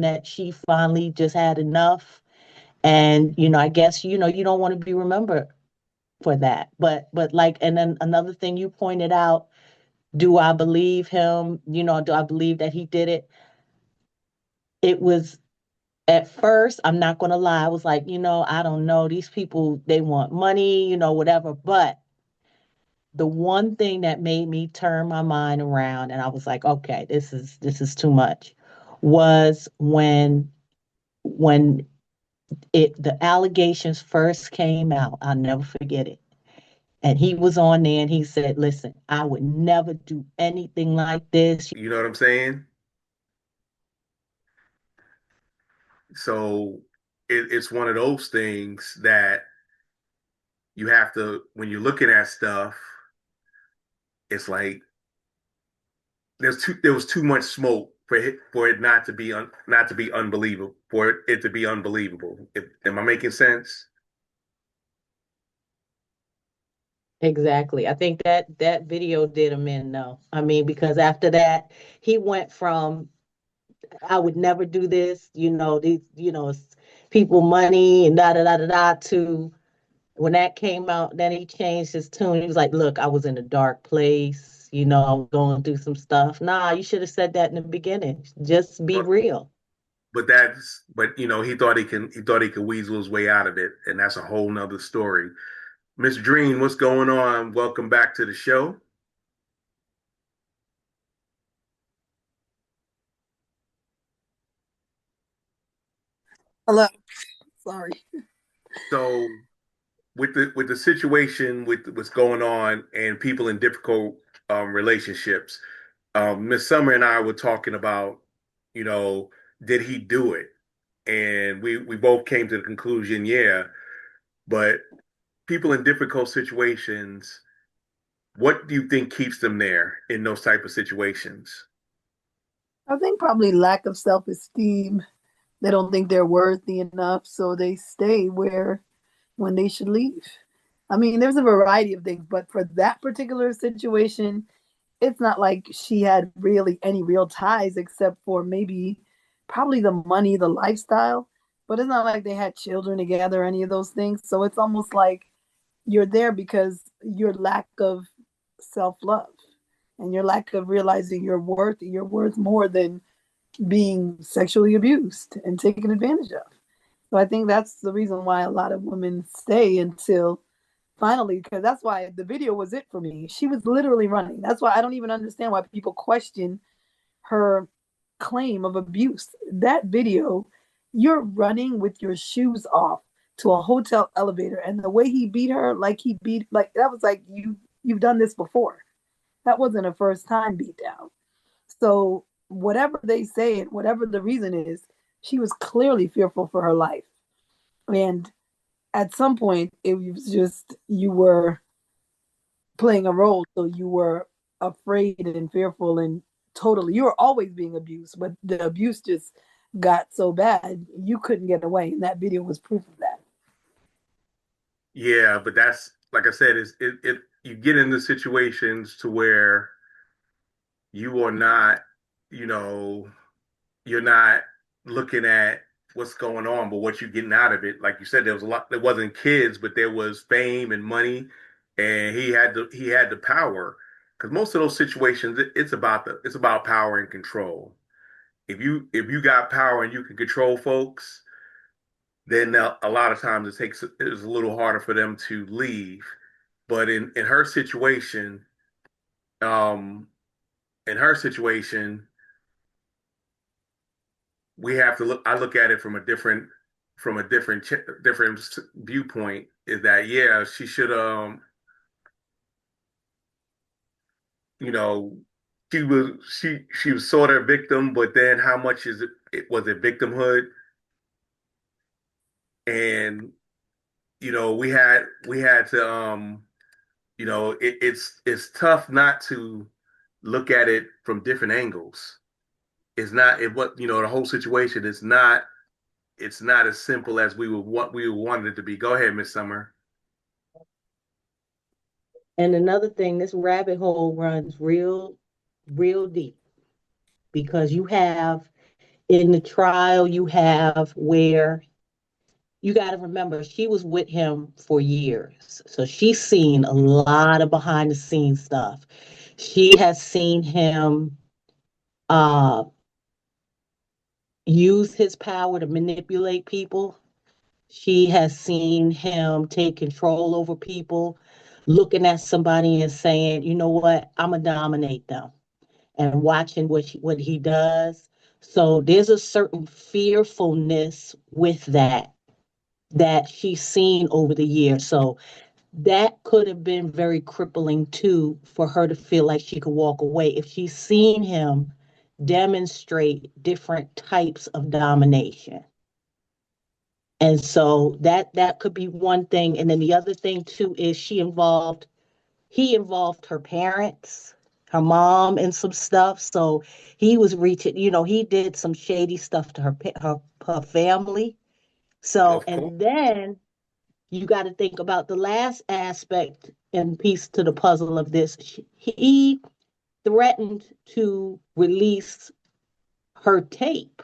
that she finally just had enough. And, I guess, you don't want to be remembered for that. But like, and then another thing you pointed out, do I believe him? Do I believe that he did it? It was at first, I'm not going to lie. I was like, I don't know. These people, they want money, whatever. But the one thing that made me turn my mind around and I was like, okay, this is too much was when the allegations first came out. I'll never forget it. And he was on there and he said, listen, I would never do anything like this. You know what I'm saying? So it's one of those things that you have to, when you're looking at stuff, it's like there was too much smoke for it not to be unbelievable, for it to be unbelievable. Am I making sense? Exactly. I think that video did him in though. I mean, because after that, he went from I would never do this, these, people money and da da da da da to when that came out, then he changed his tune. He was like, look, I was in a dark place, I was going through some stuff. Nah, you should have said that in the beginning. Just be But real. but he thought he could weasel his way out of it, and that's a whole nother story. Miss Dream, what's going on? Welcome back to the show. Hello. Sorry. So with the situation with what's going on and people in difficult relationships, Miss Summer and I were talking about, you know, did he do it? And we both came to the conclusion, yeah. But people in difficult situations, what do you think keeps them there in those type of situations? I think probably lack of self-esteem. They don't think they're worthy enough, so they stay where when they should leave. I mean, there's a variety of things, but for that particular situation, it's not like she had really any real ties except for maybe probably the money, the lifestyle. But it's not like they had children together, any of those things. So it's almost like you're there because your lack of self-love and your lack of realizing you're worth more than being sexually abused and taken advantage of. So I think that's the reason why a lot of women stay until finally, because that's why the video was it for me. She was literally running. That's why I don't even understand why people question her claim of abuse. That video, you're running with your shoes off to a hotel elevator, and the way he beat her, like that was like you've done this before. That wasn't a first time beat down. So whatever they say and whatever the reason is, she was clearly fearful for her life. And at some point, it was just you were playing a role, so you were afraid and fearful and totally. You were always being abused, but the abuse just got so bad you couldn't get away, and that video was proof of that. Yeah, but that's like I said, it you get into situations to where you are not, you know, you're not looking at what's going on, but what you're getting out of it. Like you said, there was a lot. There wasn't kids, but there was fame and money, and he had the power. Because most of those situations, it's about power and control. If you got power and you can control folks, then a lot of times it's a little harder for them to leave. But in her situation, um, in her situation, we have to look. I look at it from a different viewpoint. Is that yeah, she should you know she was sort of a victim, but then how much is it was it victimhood? And we had to it's tough not to look at it from different angles. It's not it what the whole situation is not it's not as simple as we would want it to be. Go ahead, Miss Summer. And another thing, this rabbit hole runs real, real deep because you have in the trial you have where you got to remember she was with him for years. So she's seen a lot of behind the scenes stuff. She has seen him uh, use his power to manipulate people. She has seen him take control over people, looking at somebody and saying, you know what, I'm going to dominate them, and watching what he does. So there's a certain fearfulness with that she's seen over the years. So that could have been very crippling too for her to feel like she could walk away if she's seen him demonstrate different types of domination. And so that could be one thing. And then the other thing too is he involved her parents, her mom in some stuff. So he was reaching, he did some shady stuff to her family. So, Of course. and then you got to think about the last aspect and piece to the puzzle of this. He threatened to release her tape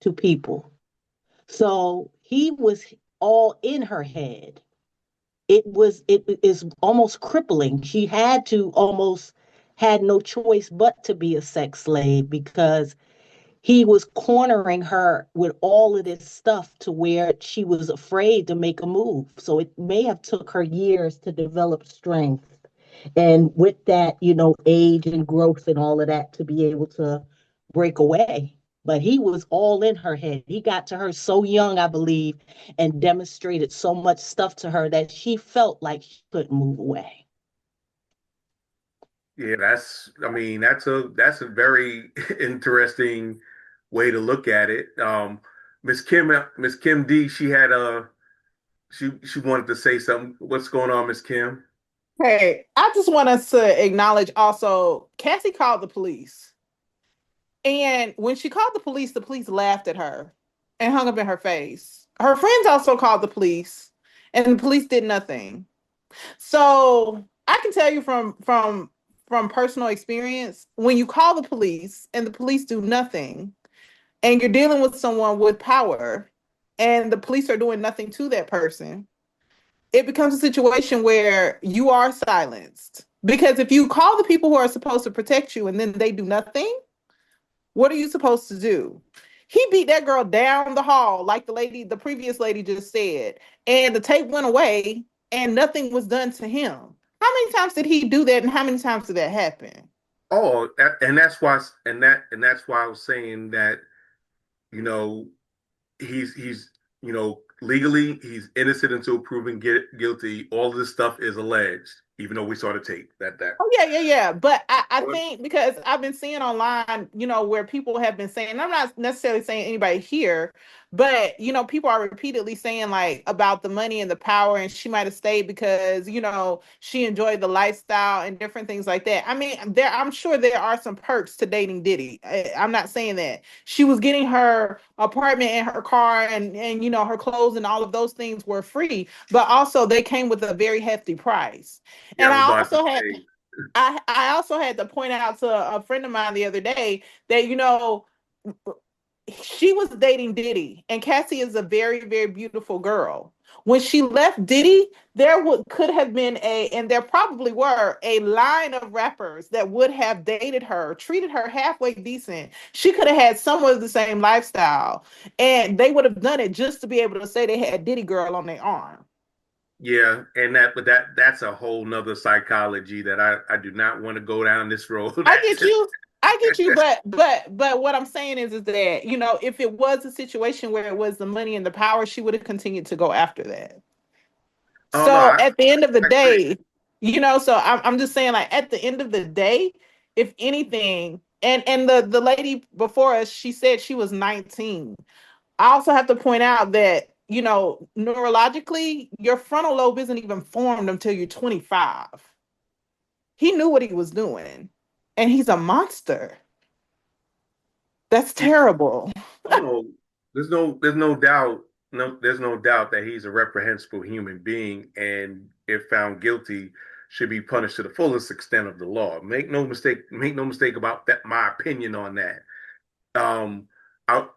to people. So he was all in her head. It is almost crippling. She had to almost had no choice but to be a sex slave because he was cornering her with all of this stuff to where she was afraid to make a move. So it may have took her years to develop strength. And with that, age and growth and all of that to be able to break away. But he was all in her head. He got to her so young, I believe, and demonstrated so much stuff to her that she felt like she couldn't move away. Yeah, that's a very interesting way to look at it. Miss Kim D, she wanted to say something. What's going on, Miss Kim? Hey, I just want us to acknowledge also Cassie called the police. And when she called the police laughed at her and hung up in her face. Her friends also called the police, and the police did nothing. So I can tell you from personal experience, when you call the police and the police do nothing, and you're dealing with someone with power, and the police are doing nothing to that person, it becomes a situation where you are silenced. Because if you call the people who are supposed to protect you and then they do nothing, what are you supposed to do? He beat that girl down the hall, like the previous lady just said, and the tape went away and nothing was done to him. How many times did he do that and how many times did that happen? Oh, and that's why I was saying that, you know, he's legally he's innocent until proven guilty. All of this stuff is alleged, even though we saw the tape. That. Oh yeah. But I think because I've been seeing online, where people have been saying, I'm not necessarily saying anybody here, but people are repeatedly saying like about the money and the power, and she might have stayed because she enjoyed the lifestyle and different things like that. I mean, I'm sure there are some perks to dating Diddy. I'm not saying that she was getting her apartment and her car and her clothes and all of those things were free, but also they came with a very hefty price. Yeah, And I was I about to also had say. I also had to point out to a friend of mine the other day that she was dating Diddy, and Cassie is a very, very beautiful girl. When she left Diddy, could have been and there probably were a line of rappers that would have dated her, treated her halfway decent. She could have had somewhat of the same lifestyle, and they would have done it just to be able to say they had Diddy girl on their arm. Yeah, and that's a whole nother psychology that I do not want to go down this road. I get you. I get you, but what I'm saying is that if it was a situation where it was the money and the power, she would have continued to go after that. Oh no, So at the end of the I agree. day, so I'm just saying, like, at the end of the day, if anything, and the lady before us, she said she was 19. I also have to point out that neurologically, your frontal lobe isn't even formed until you're 25. He knew what he was doing, and he's a monster. That's Yeah, terrible. oh no, there's no doubt that he's a reprehensible human being, and if found guilty, should be punished to the fullest extent of the law. Make no mistake about that. My opinion on that. I